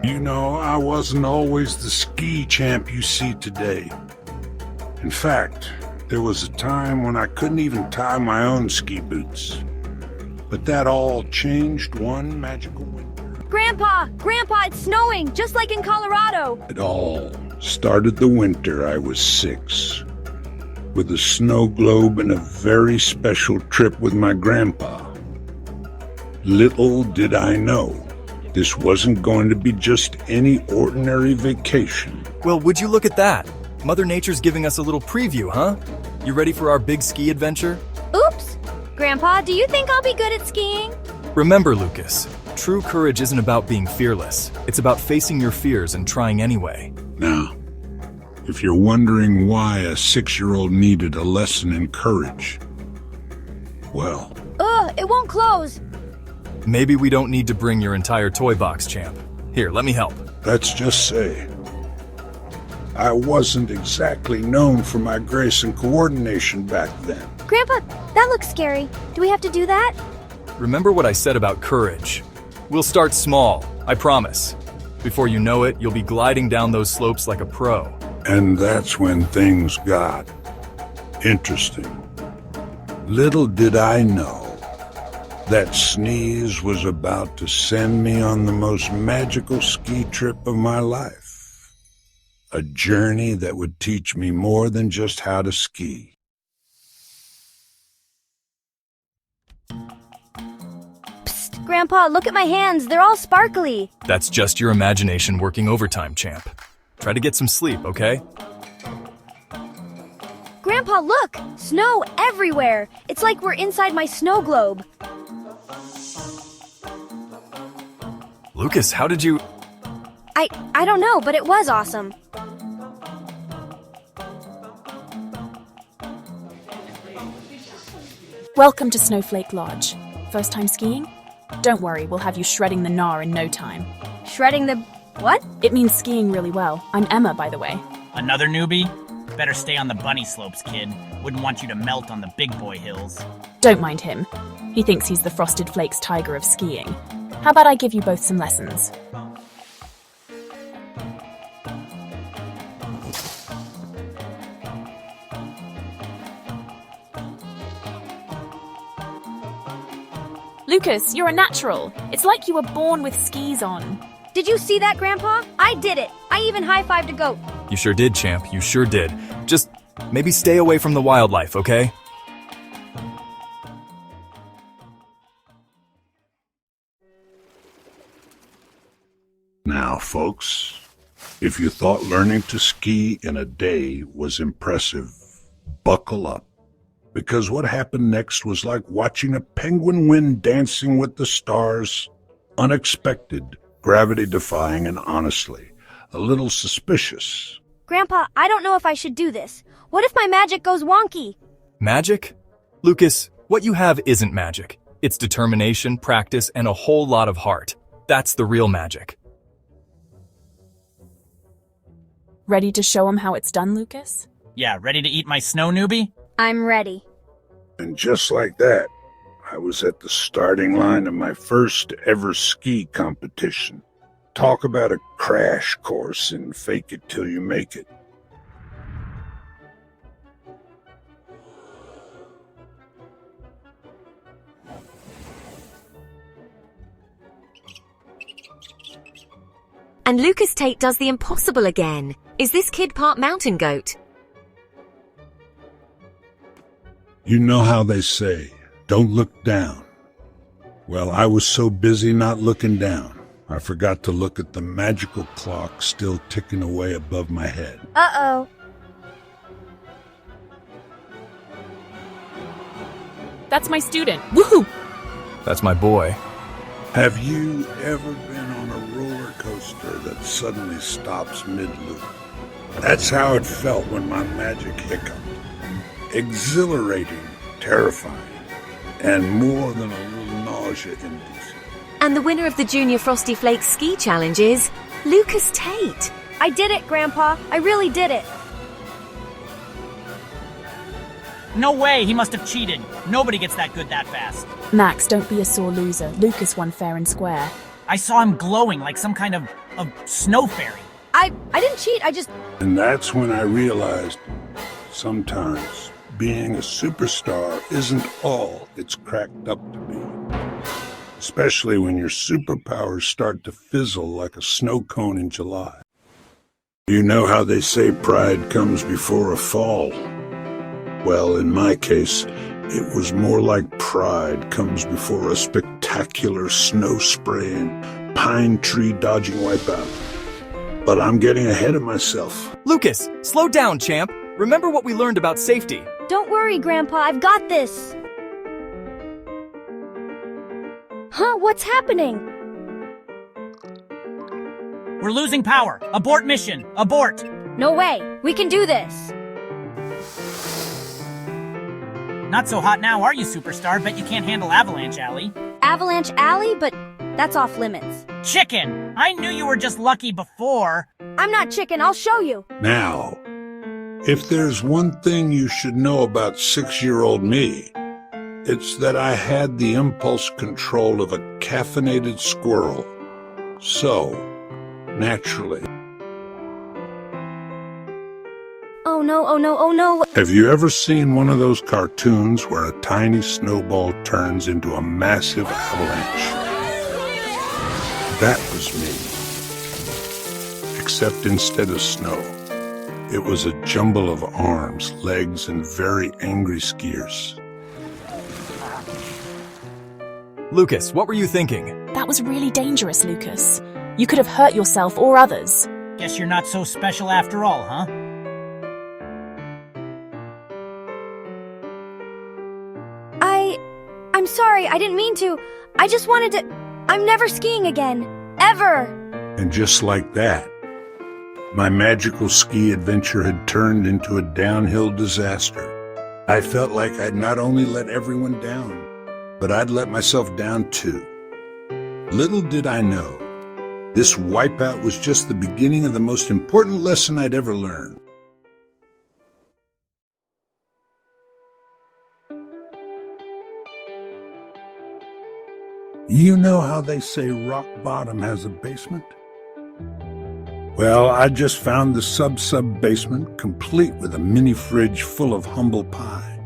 You know, I wasn't always the ski champ you see today. In fact, there was a time when I couldn't even tie my own ski boots. But that all changed one magical winter. Grandpa! Grandpa, it's snowing, just like in Colorado! It all started the winter I was 6, with a snow globe and a very special trip with my grandpa. Little did I know, this wasn't going to be just any ordinary vacation. Well, would you look at that? Mother Nature's giving us a little preview, huh? You ready for our big ski adventure? Oops! Grandpa, do you think I'll be good at skiing? Remember, Lucas, true courage isn't about being fearless. It's about facing your fears and trying anyway. Now, if you're wondering why a 6-year-old needed a lesson in courage, well... Ugh, it won't close! Maybe we don't need to bring your entire toy box, champ. Here, let me help. Let's just say, I wasn't exactly known for my grace and coordination back then. Grandpa, that looks scary. Do we have to do that? Remember what I said about courage. We'll start small, I promise. Before you know it, you'll be gliding down those slopes like a pro. And that's when things got interesting. Little did I know that sneeze was about to send me on the most magical ski trip of my life. A journey that would teach me more than just how to ski. Psst, Grandpa, look at my hands. They're all sparkly. That's just your imagination working overtime, champ. Try to get some sleep, okay? Grandpa, look! Snow everywhere. It's like we're inside my snow globe. Lucas, how did you... I don't know, but it was awesome. Welcome to Snowflake Lodge. First time skiing? Don't worry, we'll have you shredding the gnar in no time. Shredding the... what? It means skiing really well. I'm Emma, by the way. Another newbie? Better stay on the bunny slopes, kid. Wouldn't want you to melt on the big boy hills. Don't mind him. He thinks he's the Frosted Flakes tiger of skiing. How about I give you both some lessons? Lucas, you're a natural. It's like you were born with skis on. Did you see that, Grandpa? I did it. I even high-fived a goat. You sure did, champ. You sure did. Just maybe stay away from the wildlife, okay? Now, folks, if you thought learning to ski in a day was impressive, buckle up. Because what happened next was like watching a penguin win Dancing with the Stars. Unexpected, gravity-defying, and honestly, a little suspicious. Grandpa, I don't know if I should do this. What if my magic goes wonky? Magic? Lucas, what you have isn't magic. It's determination, practice, and a whole lot of heart. That's the real magic. Ready to show him how it's done, Lucas? Yeah, ready to eat my snow, newbie? I'm ready. And just like that, I was at the starting line of my first ever ski competition. Talk about a crash course in fake it till you make it. And Lucas Tate does the impossible again. Is this kid part mountain goat? You know how they say, don't look down. Well, I was so busy not looking down, I forgot to look at the magical clock still ticking away above my head. Uh-oh. That's my student. Woohoo! That's my boy. Have you ever been on a roller coaster that suddenly stops mid-loop? That's how it felt when my magic hiccuped. Exhilarating, terrifying, and more than a little nausea inducing. And the winner of the Junior Frosty Flakes Ski Challenge is Lucas Tate. I did it, Grandpa. I really did it. No way, he must have cheated. Nobody gets that good that fast. Max, don't be a sore loser. Lucas won fair and square. I saw him glowing like some kind of snow fairy. I didn't cheat, I just... And that's when I realized sometimes being a superstar isn't all it's cracked up to be. Especially when your superpowers start to fizzle like a snow cone in July. You know how they say pride comes before a fall? Well, in my case, it was more like pride comes before a spectacular snow spraying, pine tree dodging wipeout. But I'm getting ahead of myself. Lucas, slow down, champ. Remember what we learned about safety. Don't worry, Grandpa, I've got this. Huh? What's happening? We're losing power. Abort mission. Abort. No way. We can do this. Not so hot now, are you, superstar? Bet you can't handle Avalanche Alley. Avalanche Alley? But that's off limits. Chicken! I knew you were just lucky before. I'm not chicken, I'll show you. Now, if there's one thing you should know about 6-year-old me, it's that I had the impulse control of a caffeinated squirrel. So, naturally. Oh no, oh no, oh no. Have you ever seen one of those cartoons where a tiny snowball turns into a massive avalanche? That was me. Except instead of snow, it was a jumble of arms, legs, and very angry skiers. Lucas, what were you thinking? That was really dangerous, Lucas. You could have hurt yourself or others. Guess you're not so special after all, huh? I'm sorry, I didn't mean to. I just wanted to... I'm never skiing again. Ever! And just like that, my magical ski adventure had turned into a downhill disaster. I felt like I'd not only let everyone down, but I'd let myself down too. Little did I know, this wipeout was just the beginning of the most important lesson I'd ever learned. You know how they say rock bottom has a basement? Well, I just found the sub-basement complete with a mini fridge full of humble pie.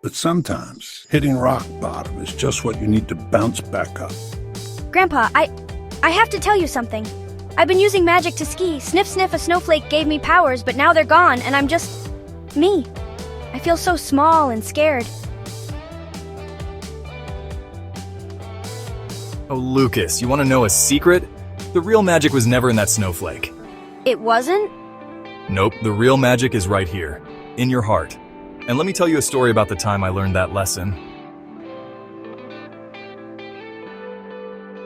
But sometimes hitting rock bottom is just what you need to bounce back up. Grandpa, I have to tell you something. I've been using magic to ski. Sniff Sniff a Snowflake gave me powers, but now they're gone, and I'm just... me. I feel so small and scared. Oh, Lucas, you want to know a secret? The real magic was never in that snowflake. It wasn't? Nope, the real magic is right here, in your heart. And let me tell you a story about the time I learned that lesson.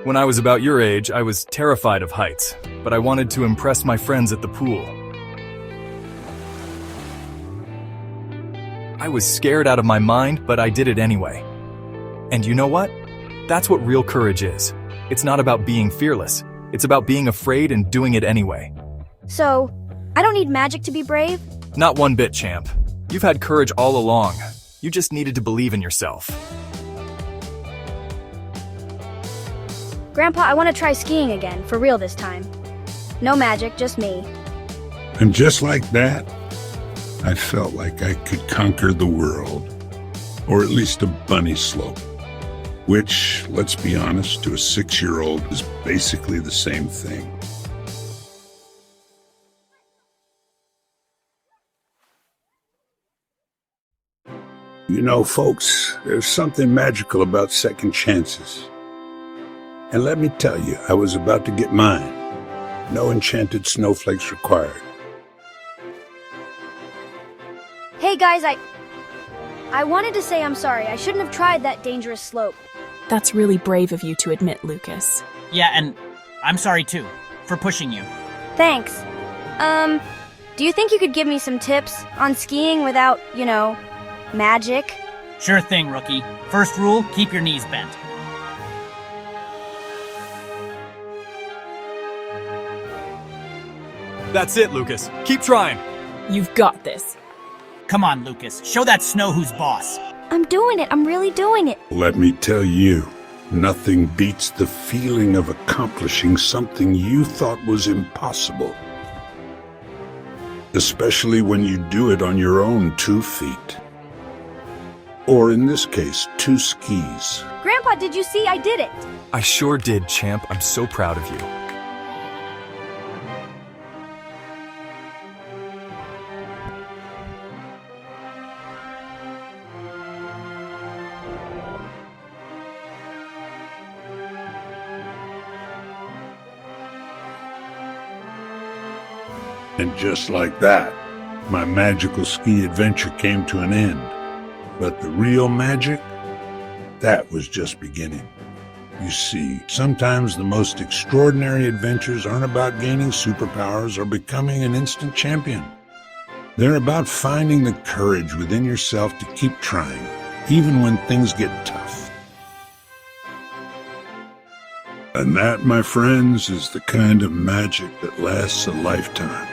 When I was about your age, I was terrified of heights, but I wanted to impress my friends at the pool. I was scared out of my mind, but I did it anyway. And you know what? That's what real courage is. It's not about being fearless. It's about being afraid and doing it anyway. So, I don't need magic to be brave? Not one bit, champ. You've had courage all along. You just needed to believe in yourself. Grandpa, I want to try skiing again, for real this time. No magic, just me. And just like that, I felt like I could conquer the world. Or at least a bunny slope. Which, let's be honest, to a 6-year-old is basically the same thing. You know, folks, there's something magical about second chances. And let me tell you, I was about to get mine. No enchanted snowflakes required. Hey guys, I wanted to say I'm sorry. I shouldn't have tried that dangerous slope. That's really brave of you to admit, Lucas. Yeah, and I'm sorry too, for pushing you. Thanks. Do you think you could give me some tips on skiing without, magic? Sure thing, rookie. First rule, keep your knees bent. That's it, Lucas. Keep trying. You've got this. Come on, Lucas. Show that snow who's boss. I'm doing it. I'm really doing it. Let me tell you, Nothing beats the feeling of accomplishing something you thought was impossible. Especially when you do it on your own 2 feet. Or in this case, 2 skis. Grandpa, did you see? I did it. I sure did, champ. I'm so proud of you. And just like that, my magical ski adventure came to an end. But the real magic, that was just beginning. You see, sometimes the most extraordinary adventures aren't about gaining superpowers or becoming an instant champion. They're about finding the courage within yourself to keep trying, even when things get tough. And that, my friends, is the kind of magic that lasts a lifetime.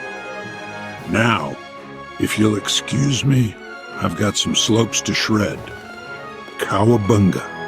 Now, if you'll excuse me, I've got some slopes to shred. Cowabunga.